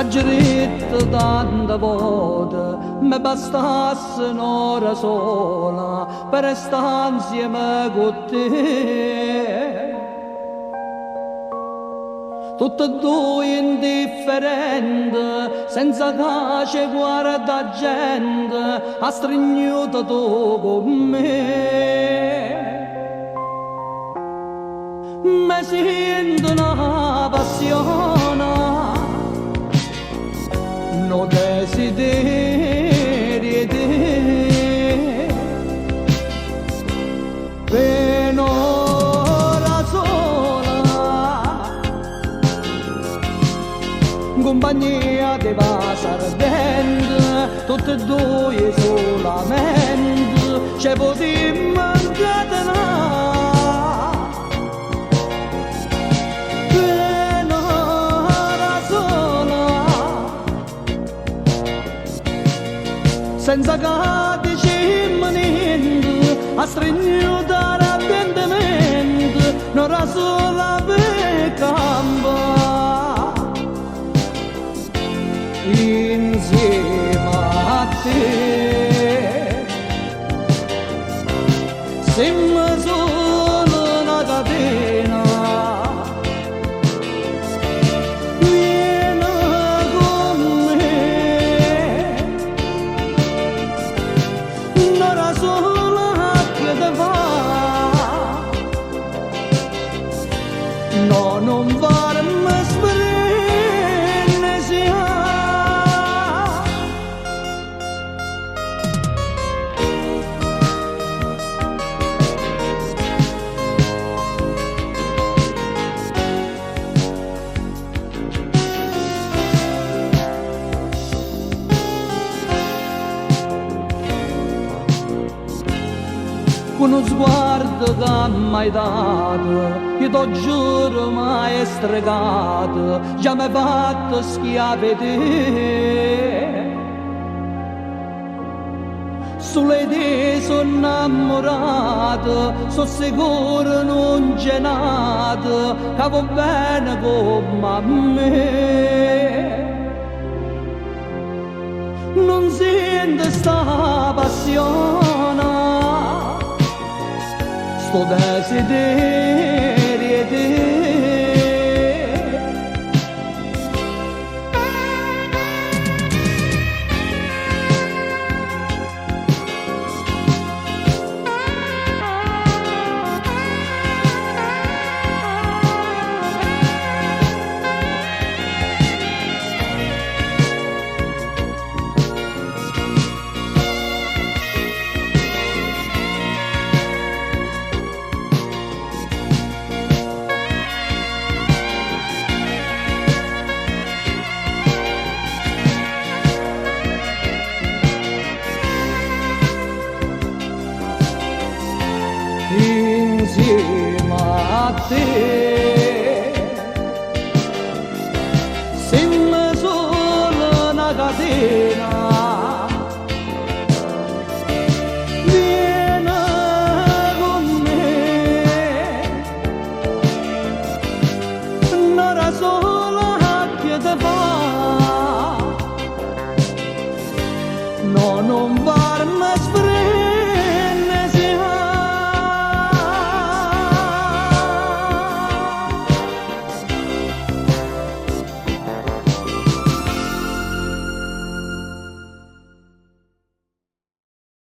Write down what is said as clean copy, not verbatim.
Aggiretto tante volte mi bastasse un'ora sola per stare insieme con te. Tutte e due indifferenti, senza cace guarda gente, ha stringuto tu con me. Mi sento una passione, no desiderio di per un'ora sola, compagnia di ardente, tutte e due solamente, ci potremmo incatenare. Senza che dicemmo niente, a stringere ardentemente, non era sola per campare insieme a te. Siamo solo una catena, no, non farmi sperare sia. Con uno sguardo che m'hai dato, io t'ho giuro mai stregato, già mi hai fatto schiave te. Sulle te sono innamorato, sono sicuro non c'è nato, che va bene come a me. Non sento sta passione, sto desiderio di insieme a te.